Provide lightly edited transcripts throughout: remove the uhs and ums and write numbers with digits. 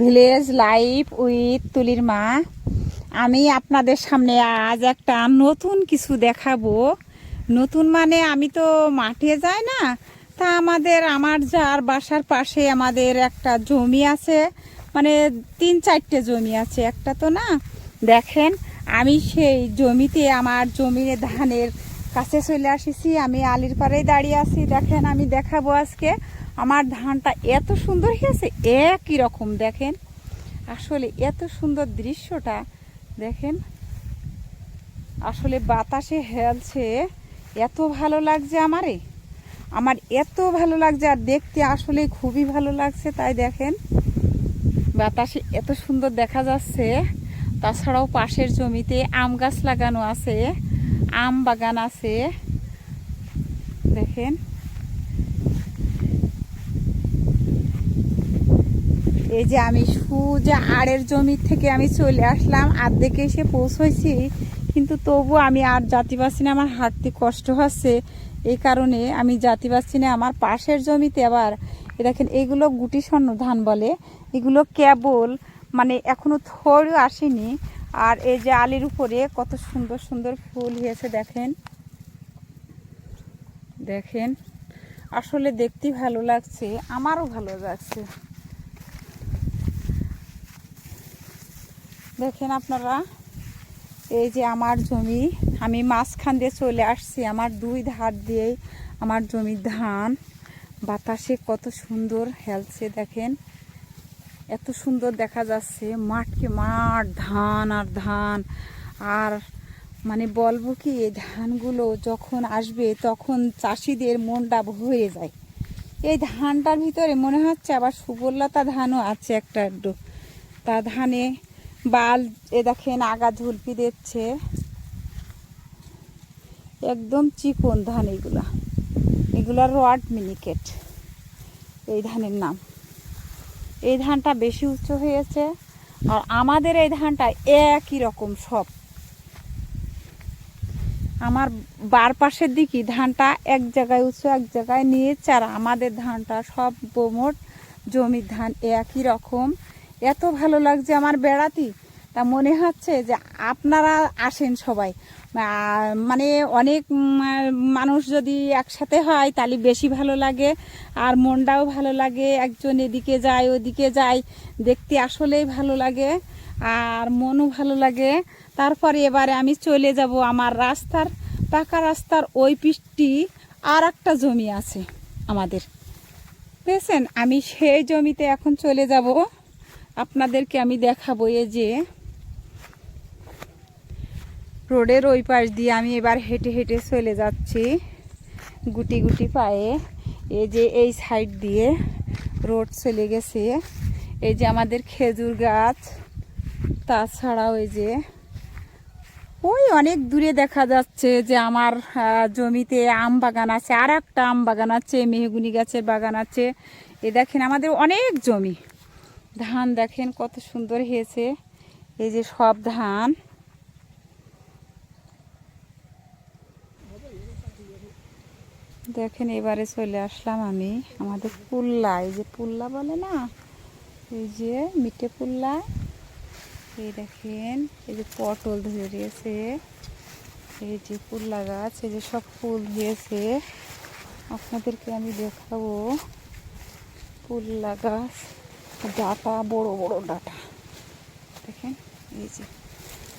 Village life with তুলির মা। আমি আপনাদের সামনে আজ একটা নতুন কিছু দেখাবো। নতুন মানে আমি তো মাঠে যাই না, তা আমার যার বাসার পাশে আমাদের একটা জমি আছে, মানে 3-4টে জমি আছে, একটা তো না। দেখেন, আমি সেই জমিতে আমার জমির ধানের কাছে চলে আসিছি। আমি আলির পাড়েই দাঁড়িয়ে আছি। দেখেন, আমি দেখাবো আজকে আমার ধানটা এত সুন্দর হয়েছে, একই রকম। দেখেন, আসলে এত সুন্দর দৃশ্যটা দেখেন, আসলে বাতাসে হেলছে, এত ভালো লাগছে আমার এত ভালো লাগছে, আর দেখতে আসলে খুবই ভালো লাগছে। তাই দেখেন, বাতাসে এত সুন্দর দেখা যাচ্ছে। তাছাড়াও পাশের জমিতে আম গাছ লাগানো আছে, আম বাগান আছে। দেখেন, এই যে আমি সোজা আড়ের জমি থেকে আমি চলে আসলাম, অর্ধেকে এসে পৌঁছাইছি, কিন্তু তবু আমি আর যেতে পারছি না, আমার হাঁটতে কষ্ট হচ্ছে। এই কারণে আমি যেতে পারছি না। আমার পাশের জমিতে আবার দেখেন, এগুলো গুটি স্বর্ণ ধান বলে, এগুলো কেবল মানে এখনো থোড়ও আসেনি। আর এই যে আলির উপরে কত সুন্দর সুন্দর ফুল হয়েছে। দেখেন দেখেন, আসলে দেখতে ভালো লাগছে, আমারও ভালো লাগছে। দেখেন আপনারা, এই যে আমার জমি, আমি মাঝখান দিয়ে চলে আসছি। আমার দুই ধার দিয়ে আমার জমির ধান, বাতাসে কত সুন্দর হেলছে। দেখেন, এত সুন্দর দেখা যাচ্ছে, মাঠকে মাঠ, ধান আর ধান। আর মানে বলবো কি, এই ধানগুলো যখন আসবে তখন চাষিদের মনটা ভরে যায়। এই ধানটার ভিতরে মনে হচ্ছে আবার সুবর্ণলতা ধানও আছে একটা একটু। তা ধানে বাল এ দেখেন আগা ঝুলপি দিচ্ছে, একদম চিকন ধান। এগুলা রড মিনিকেট এই ধানের নাম। এই ধানটা বেশি উচ্চ হয়েছে, আর আমাদের এই ধানটা একই রকম সব। আমার বার পাশের দিকে ধানটা এক জায়গায় উঁচু, এক জায়গায় নিচু, আর আমাদের ধানটা সব মোট জমির ধান একই রকম। এত ভালো লাগছে আমার বেড়াতে, তা মনে হচ্ছে যে আপনারা আসেন সবাই। মানে অনেক মানুষ যদি একসাথে হয় তাহলে বেশি ভালো লাগে, আর মনটাও ভালো লাগে। একজন এদিকে যায় ওদিকে যায়, দেখতে আসলেই ভালো লাগে, আর মনও ভালো লাগে। তারপরে এবারে আমি চলে যাব আমার রাস্তার, পাকা রাস্তার ওই পিঠটি আর একটা জমি আছে আমাদের, বুঝেছেন। আমি সেই জমিতে এখন চলে যাব, আপনাদেরকে আমি দেখাবো। এই যে রোডের ওই পাশ দিয়ে আমি এবার হেঁটে হেঁটে চলে যাচ্ছি গুটি গুটি পায়ে। এই যে এই সাইড দিয়ে রোড চলে গেছে, এই যে আমাদের খেজুর গাছ। তাছাড়াও এই যে ওই অনেক দূরে দেখা যাচ্ছে যে আমার জমিতে আম বাগান আছে, আর একটা আম বাগান আছে, মেহগুনি গাছের বাগান আছে। এ দেখেন, আমাদের অনেক জমি। ধান দেখেন কত সুন্দর হয়েছে, এই যে সব ধান। দেখেন, এবারে চলে আসলাম আমি আমাদের পুল্লা, এই যে পুল্লা বলে না, এই যে মিঠে পুল্লা। এই দেখেন, এই যে পটল ধরেছে, এই যে পুল্লা গাছ, এই যে সব ফুল হয়েছে। আপনাদেরকে আমি দেখাবো পুল্লা গাছ, ডাটা, বড় বড় ডাটা। দেখেন, এই যে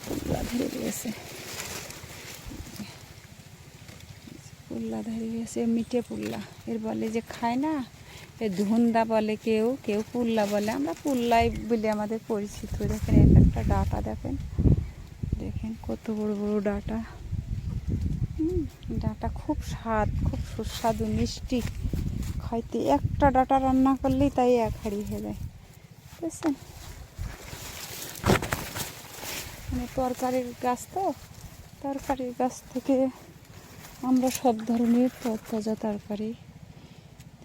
পুল্লা ধরে রয়েছে, পুল্লা ধরে রয়েছে, মিঠে পুল্লা এর বলে, যে খায় না, এ ধুন্দা বলে, কেউ কেউ পুল্লা বলে, আমরা পুল্লাই বলে আমাদের পরিচিত। দেখেন, এক একটা ডাটা দেখেন, দেখেন কত বড় বড় ডাটা। ডাটা খুব স্বাদ, খুব সুস্বাদু, মিষ্টি খাইতে। একটা ডাটা রান্না করলেই তাই এক হাঁড়ি হয়ে যায়, বুঝছেন। মানে তরকারির গাছ তো, তরকারির গাছ থেকে আমরা সব ধরনের তাজা তরকারি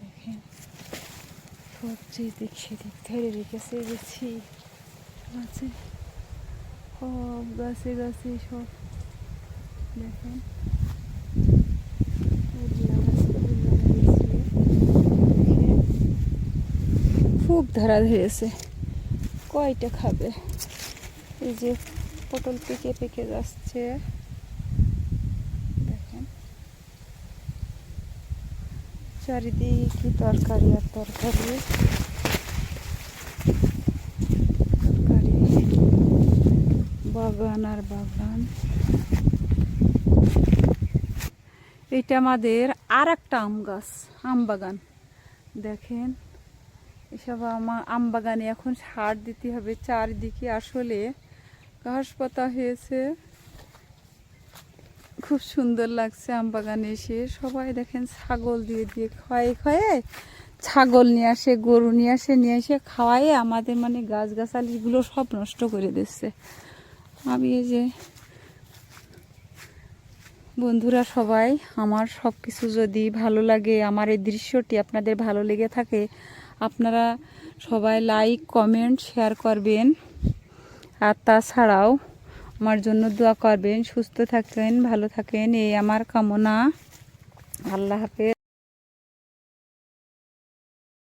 দেখেন সবজি দিক সেদিক ধরে রেখেছে, গেছি গাছে, সব গাছে গাছে সব। দেখেন, খুব ধরা ধরেছে, কয়টা খাবে। এই যে পটল পেকে পেকে যাচ্ছে, দেখেন চারিদিকে তরকারি আর তরকারি তরকারি, বাগান আর বাগান। এটা আমাদের আর একটা আম গাছ, আম বাগান। দেখেন এসব আম বাগানে এখন সার দিতে হবে। চারিদিকে আসলে ঘাস পাতা হয়েছে, খুব সুন্দর লাগছে আম বাগানে এসে। সবাই দেখেন ছাগল দিয়ে দিয়ে খাওয়ায়ে ছাগল নিয়ে আসে, গরু নিয়ে এসে খাওয়ায়ে আমাদের মানে গাছগাছালিগুলো সব নষ্ট করে দিচ্ছে। আমি এই যে বন্ধুরা সবাই, আমার সব কিছু যদি ভালো লাগে, আমার এই দৃশ্যটি আপনাদের ভালো লেগে থাকে, আপনারা সবাই লাইক কমেন্ট শেয়ার করবেন। আর তাছাড়াও আমার জন্য দোয়া করবেন। সুস্থ থাকেন, ভালো থাকেন, এই আমার কামনা। আল্লাহ হাফেজ।